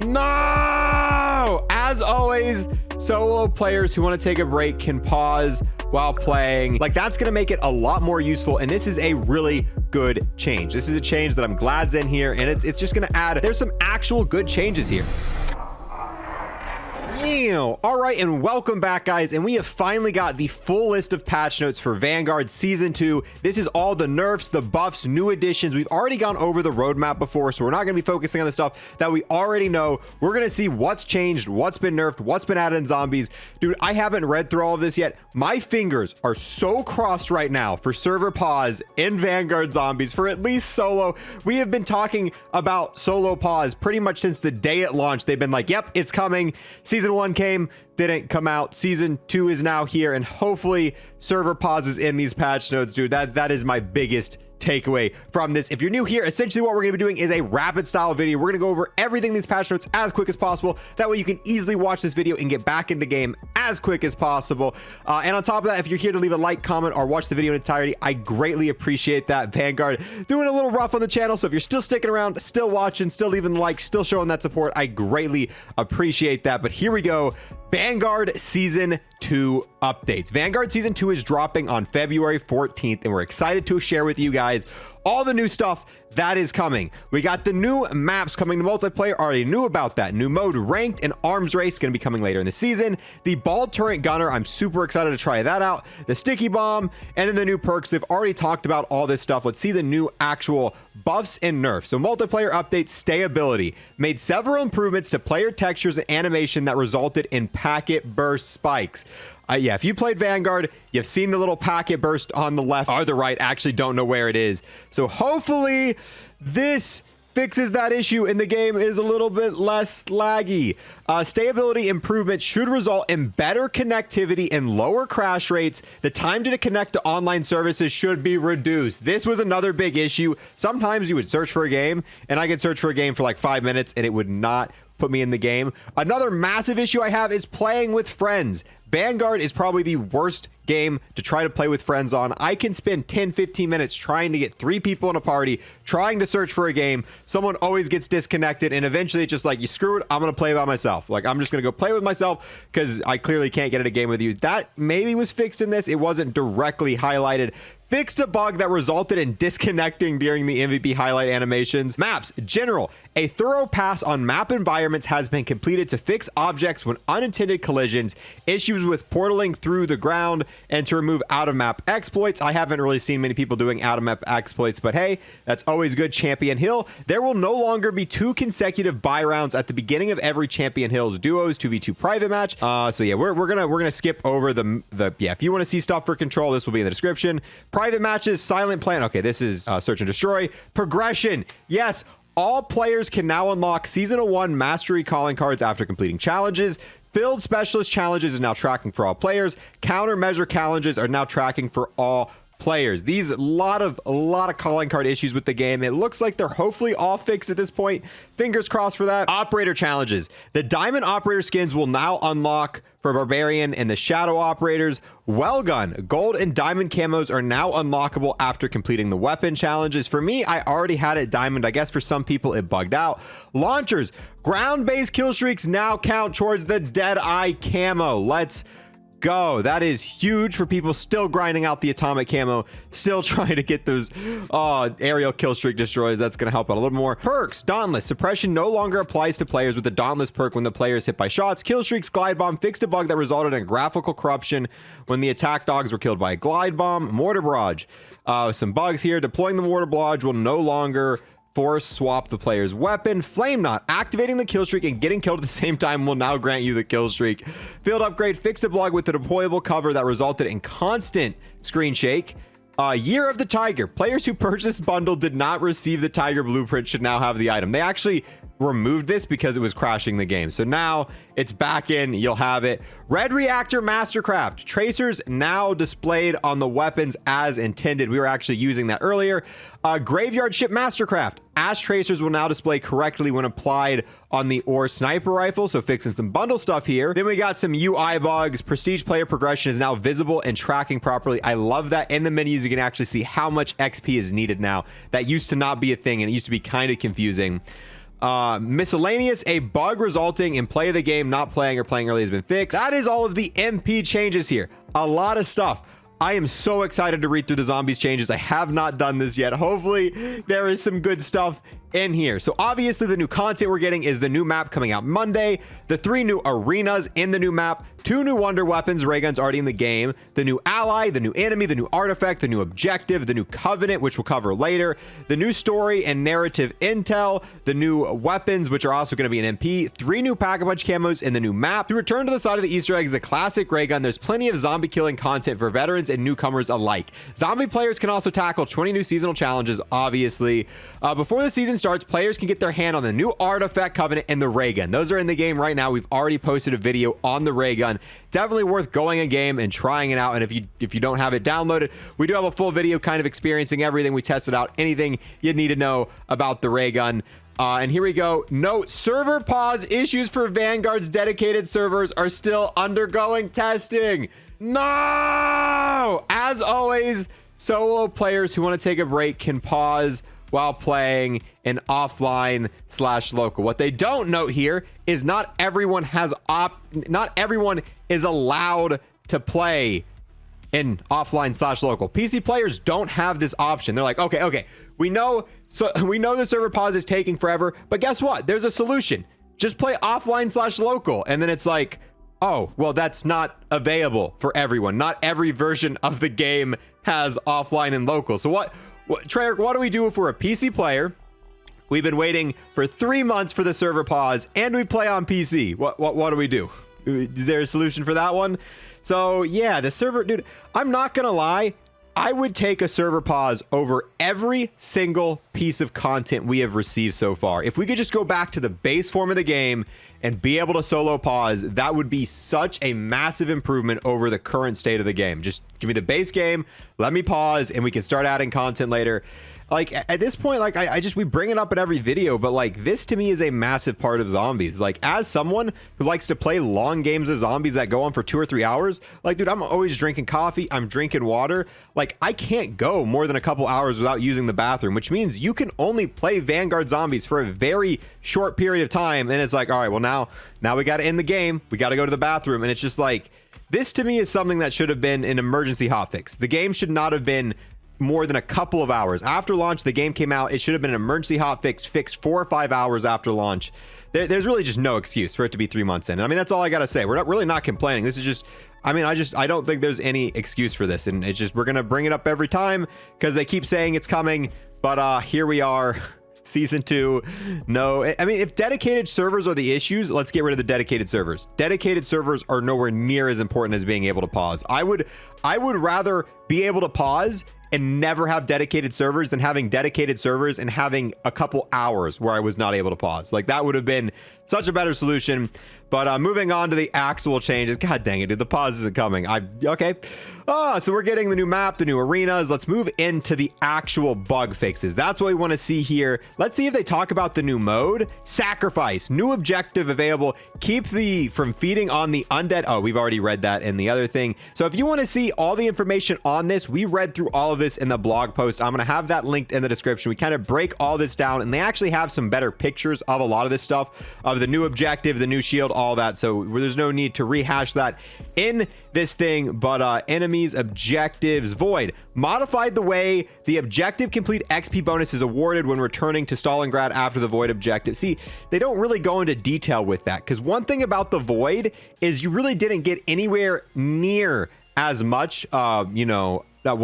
No! As always, solo players who want to take a break can pause while playing. Like, that's going to make it a lot more useful, and this is a really good change. This is a change that I'm glad's in here, and it's just going to add, there's some actual good changes here. All right, and welcome back, guys, and we have finally got the full list of patch notes for Vanguard Season 2. This is all the nerfs, the buffs, new additions. We've already gone over the roadmap before, so we're not going to be focusing on the stuff that we already know. We're going to see what's changed, what's been nerfed, what's been added in zombies. Dude, I haven't read through all of this yet. My fingers are so crossed right now for server pause in Vanguard Zombies for at least solo. We have been talking about solo pause pretty much since the day it launched. They've been like, yep, it's coming. Season 1 came, didn't come out. Season 2 is now here, and hopefully server pauses in these patch notes, dude. That is my biggest takeaway from this. If you're new here, essentially what we're going to be doing is a rapid style video. We're going to go over everything in these patch notes as quick as possible. That way you can easily watch this video and get back into game as quick as possible. And on top of that, if you're here to leave a like, comment, or watch the video in entirety, I greatly appreciate that. Vanguard doing a little rough on the channel, so if you're still sticking around, still watching, still leaving the like, still showing that support, I greatly appreciate that. But here we go. Vanguard Season 2 updates. Vanguard Season 2 is dropping on February 14th, and we're excited to share with you guys all the new stuff that is coming. We got the new maps coming to multiplayer. Already knew about that. New mode, ranked and arms race, going to be coming later in the season. The ball turret gunner, I'm super excited to try that out. The sticky bomb, and then the new perks. They've already talked about all this stuff. Let's see the new actual buffs and nerfs. So multiplayer updates, stayability. Made several improvements to player textures and animation that resulted in packet burst spikes. Yeah, if you played Vanguard, you've seen the little packet burst on the left or the right. Actually don't know where it is. So hopefully this fixes that issue and the game is a little bit less laggy. Stayability improvements should result in better connectivity and lower crash rates. The time to connect to online services should be reduced. This was another big issue. Sometimes you would search for a game, and I could search for a game for like 5 minutes and it would not put me in the game. Another massive issue I have is playing with friends. Vanguard is probably the worst game to try to play with friends on. I can spend 10-15 minutes trying to get 3 people in a party, trying to search for a game. Someone always gets disconnected, and eventually it's just like, you screw it, I'm gonna play by myself. Like, I'm just gonna go play with myself because I clearly can't get in a game with you. That maybe was fixed in this. It wasn't directly highlighted. Fixed a bug that resulted in disconnecting during the MVP highlight animations. Maps, general. A thorough pass on map environments has been completed to fix objects when unintended collisions, issues with portaling through the ground, and to remove out-of-map exploits. I haven't really seen many people doing out-of-map exploits, but hey, that's always good. Champion Hill. There will no longer be 2 consecutive buy rounds at the beginning of every Champion Hill's duos 2v2 private match. So yeah, we're gonna skip over the yeah. If you want to see stuff for control, this will be in the description. Private matches, silent plan. Okay, this is search and destroy. Progression. Yes, all players can now unlock Season 1 Mastery calling cards after completing challenges. Field Specialist challenges is now tracking for all players. Countermeasure challenges are now tracking for all players. These a lot of calling card issues with the game. It looks like they're hopefully all fixed at this point. Fingers crossed for that. Operator challenges. The Diamond Operator skins will now unlock for Barbarian and the Shadow Operators. Wellgun, Gold and Diamond camos are now unlockable after completing the weapon challenges. For me, I already had it Diamond. I guess for some people it bugged out. Launchers, ground-based kill streaks now count towards the Deadeye camo. Let's go. That is huge for people still grinding out the atomic camo, still trying to get those aerial kill streak destroys. That's going to help out a little more. Perks, Dauntless. Suppression no longer applies to players with the Dauntless perk when the player is hit by shots. Kill streaks, Glide Bomb fixed a bug that resulted in graphical corruption when the attack dogs were killed by a Glide Bomb. Mortar Barrage. Some bugs here. Deploying the Mortar Barrage will no longer force swap the player's weapon. Flame Knot, activating the kill streak and getting killed at the same time will now grant you the kill streak. Field Upgrade, fixed a bug with the deployable cover that resulted in constant screen shake. Year of the Tiger, players who purchased bundle did not receive the Tiger blueprint should now have the item. They actually removed this because it was crashing the game, so now it's back in. You'll have it. Red Reactor Mastercraft, tracers now displayed on the weapons as intended. We were actually using that earlier. Graveyard Ship Mastercraft, ash tracers will now display correctly when applied on the ore sniper rifle, so fixing some bundle stuff here. Then we got some UI bugs. Prestige player progression is now visible and tracking properly. I love that. In the menus you can actually see how much XP is needed now. That used to not be a thing and it used to be kind of confusing. Miscellaneous, a bug resulting in play of the game not playing or playing early has been fixed. That is all of the MP changes here. A lot of stuff. I am so excited to read through the zombies changes. I have not done this yet. Hopefully there is some good stuff in here. So obviously the new content we're getting is the new map coming out Monday, the 3 new arenas in the new map, 2 new wonder weapons, Raygun's already in the game, the new ally, the new enemy, the new artifact, the new objective, the new covenant, which we'll cover later, the new story and narrative intel, the new weapons, which are also going to be an MP, 3 new pack-a-punch camos in the new map. To return to the side of the Easter eggs, the classic Raygun, there's plenty of zombie killing content for veterans and newcomers alike. Zombie players can also tackle 20 new seasonal challenges, obviously. Before the season starts, players can get their hand on the new artifact covenant and the Raygun. Those are in the game right now. We've already posted a video on the Raygun. Definitely worth going a game and trying it out. And if you don't have it downloaded, we do have a full video kind of experiencing everything. We tested out anything you need to know about the Raygun. And here we go. Note, server pause issues for Vanguard's dedicated servers are still undergoing testing. No! As always, solo players who want to take a break can pause while playing an offline/local. What they don't note here is not everyone is allowed to play in offline/local. PC players don't have this option. They're like, okay, we know the server pause is taking forever, but guess what? There's a solution. Just play offline/local. And then it's like, oh, well, that's not available for everyone. Not every version of the game has offline and local. So what Treyarch, what do we do if we're a PC player? We've been waiting for 3 months for the server pause and we play on PC. What do we do? Is there a solution for that one? So yeah, the server, dude, I'm not gonna lie. I would take a server pause over every single piece of content we have received so far. If we could just go back to the base form of the game and be able to solo pause, that would be such a massive improvement over the current state of the game. Just give me the base game, let me pause, and we can start adding content later. Like at this point, like we bring it up in every video, but like this to me is a massive part of zombies. Like as someone who likes to play long games of zombies that go on for 2 or 3 hours, like dude, I'm always drinking coffee, I'm drinking water. Like I can't go more than a couple hours without using the bathroom, which means you can only play Vanguard Zombies for a very short period of time. And it's like, all right, well now we got to end the game. We got to go to the bathroom. And it's just like, this to me is something that should have been an emergency hotfix. The game should not have been more than a couple of hours after launch. The game came out, it should have been an emergency hotfix fixed 4 or 5 hours after launch. There's really just no excuse for it to be 3 months in. I mean, that's all I gotta say. We're not complaining. This is just, I mean, I don't think there's any excuse for this, and it's just, we're gonna bring it up every time because they keep saying it's coming. But here we are, season 2. No, I mean, if dedicated servers are the issues, let's get rid of the dedicated servers. Dedicated servers are nowhere near as important as being able to pause. I would rather be able to pause and never have dedicated servers than having dedicated servers and having a couple hours where I was not able to pause. Like that would have been such a better solution. But moving on to the actual changes. God dang it, dude, the pause isn't coming. Okay. So we're getting the new map, the new arenas. Let's move into the actual bug fixes. That's what we want to see here. Let's see if they talk about the new mode. Sacrifice, new objective available. Keep from feeding on the undead. Oh, we've already read that in the other thing. So if you want to see all the information on this, we read through all of this in the blog post. I'm going to have that linked in the description. We kind of break all this down, and they actually have some better pictures of a lot of this stuff, of the new objective, the new shield, all that. So there's no need to rehash that in this thing. But enemies, objectives, void modified the way the objective complete XP bonus is awarded when returning to Stalingrad after the void objective. See, they don't really go into detail with that, because one thing about the void is you really didn't get anywhere near as much well,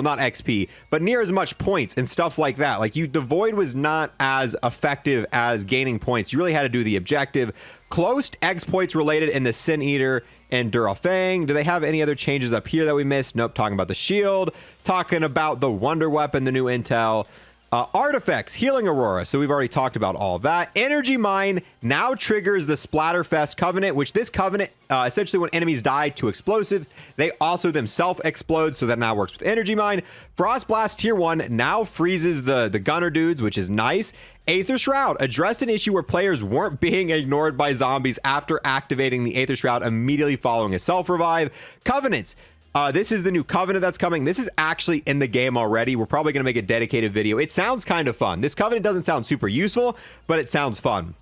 not XP, but near as much points and stuff like that. Like the void was not as effective as gaining points. You really had to do the objective. Closed exploits related in the Sin Eater and Durafang. Do they have any other changes up here that we missed? Nope. Talking about the shield, talking about the wonder weapon, the new intel. Artifacts, healing aurora. So we've already talked about all of that. Energy mine now triggers the Splatterfest covenant, which this covenant, essentially when enemies die to explosive, they also themselves explode. So that now works with energy mine. Frost blast tier 1 now freezes the gunner dudes, which is nice. Aether Shroud addressed an issue where players weren't being ignored by zombies after activating the Aether Shroud immediately following a self revive. Covenants. This is the new Covenant that's coming. This is actually in the game already. We're probably going to make a dedicated video. It sounds kind of fun. This Covenant doesn't sound super useful, but it sounds fun.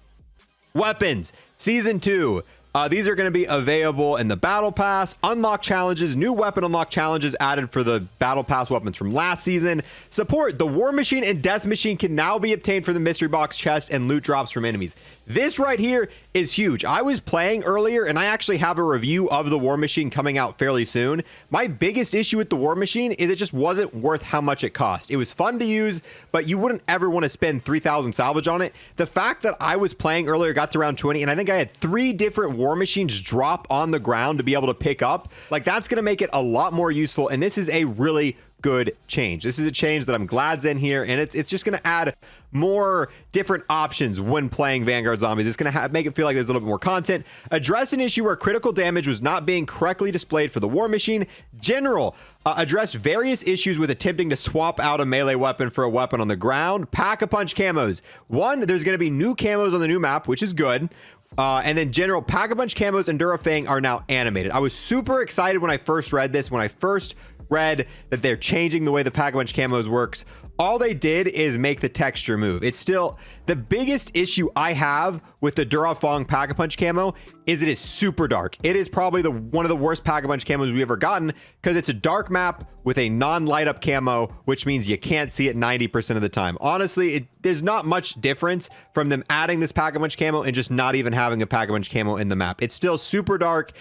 Weapons, Season 2. These are going to be available in the Battle Pass. Unlock challenges, new weapon unlock challenges added for the Battle Pass weapons from last season. Support, the War Machine and Death Machine can now be obtained from the Mystery Box chest and loot drops from enemies. This right here is huge. I was playing earlier and I actually have a review of the War Machine coming out fairly soon. My biggest issue with the War Machine is it just wasn't worth how much it cost. It was fun to use, but you wouldn't ever want to spend 3,000 salvage on it. The fact that I was playing earlier, got to round 20, and I think I had 3 different War Machines drop on the ground to be able to pick up, like that's going to make it a lot more useful. And this is a really good change. This is a change that I'm glad's in here, and it's just going to add more different options when playing Vanguard Zombies. It's going to make it feel like there's a little bit more content. Address an issue where critical damage was not being correctly displayed for the War Machine. General, addressed various issues with attempting to swap out a melee weapon for a weapon on the ground. Pack-a-punch camos. One, there's going to be new camos on the new map, which is good. And then general, Pack-a-punch camos and Durafang are now animated. I was super excited when I first read this, when I first read that they're changing the way the Pack-a-punch camos works. All they did is make the texture move. It's still the biggest issue I have with the Durafang Pack-a-punch camo is it is super dark. It is probably one of the worst Pack-a-punch camos we've ever gotten because it's a dark map with a non-light up camo, which means you can't see it 90% of the time. Honestly, there's not much difference from them adding this Pack-a-punch camo and just not even having a Pack-a-punch camo in the map. It's still super dark.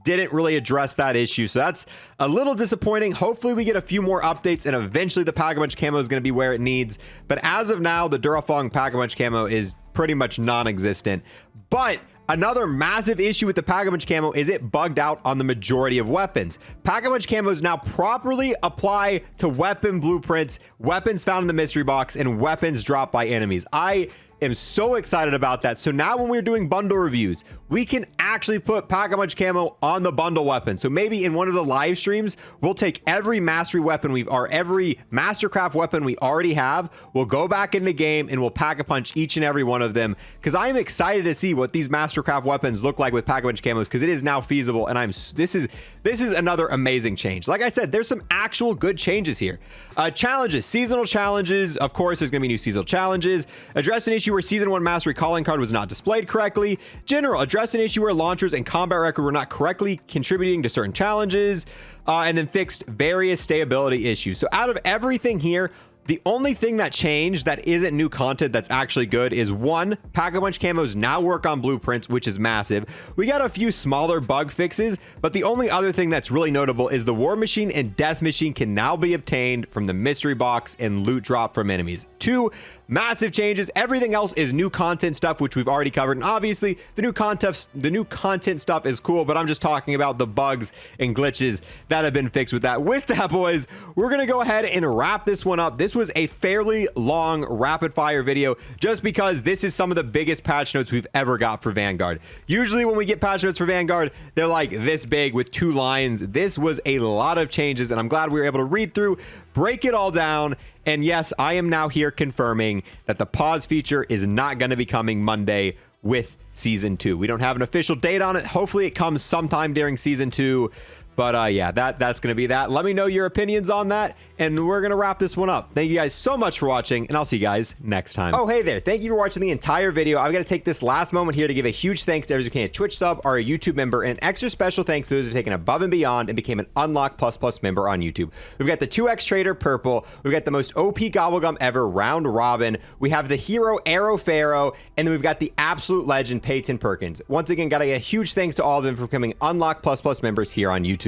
Didn't really address that issue, so that's a little disappointing. Hopefully we get a few more updates and eventually the Pack-a-punch camo is going to be where it needs. But as of now, the Durafang Pack-a-punch camo is pretty much non-existent. But another massive issue with the Pack-a-punch camo is it bugged out on the majority of weapons. Pack-a-punch camos now properly apply to weapon blueprints, weapons found in the mystery box, and weapons dropped by enemies. I am so excited about that. So now when we're doing bundle reviews, we can actually put Pack-a-punch camo on the bundle weapon. So maybe in one of the live streams, we'll take every mastery weapon or every mastercraft weapon we already have. We'll go back in the game and we'll Pack-a-punch each and every one of them, because I am excited to see what these mastercraft weapons look like with Pack-a-punch camos, because it is now feasible. And this is another amazing change. Like I said, there's some actual good changes here. Challenges, seasonal challenges. Of course, there's gonna be new seasonal challenges. Address an issue where season 1 mastery calling card was not displayed correctly. General, address an issue where launchers and combat record were not correctly contributing to certain challenges, and then fixed various stability issues. So out of everything here, the only thing that changed that isn't new content that's actually good is one, Pack-a-punch camos now work on blueprints, which is massive. We got a few smaller bug fixes, but the only other thing that's really notable is the War Machine and Death Machine can now be obtained from the mystery box and loot drop from enemies. 2 massive changes. Everything else is new content stuff, which we've already covered. And obviously the new content stuff is cool, but I'm just talking about the bugs and glitches that have been fixed with that. With that, boys, we're going to go ahead and wrap this one up. This was a fairly long rapid fire video just because this is some of the biggest patch notes we've ever got for Vanguard. Usually when we get patch notes for Vanguard, they're like this big with 2 lines. This was a lot of changes, and I'm glad we were able to read through, break it all down. And yes, I am now here confirming that the pause feature is not going to be coming Monday with Season 2. We don't have an official date on it. Hopefully it comes sometime during Season 2. But yeah, that's going to be that. Let me know your opinions on that, and we're going to wrap this one up. Thank you guys so much for watching, and I'll see you guys next time. Oh, hey there. Thank you for watching the entire video. I've got to take this last moment here to give a huge thanks to everyone who became a Twitch sub or a YouTube member, and an extra special thanks to those who have taken above and beyond and became an Unlock Plus Plus member on YouTube. We've got the 2x Trader Purple. We've got the most OP Gobblegum ever, Round Robin. We have the hero Arrow Pharaoh, and then we've got the absolute legend Peyton Perkins. Once again, got to get a huge thanks to all of them for becoming Unlock Plus Plus members here on YouTube.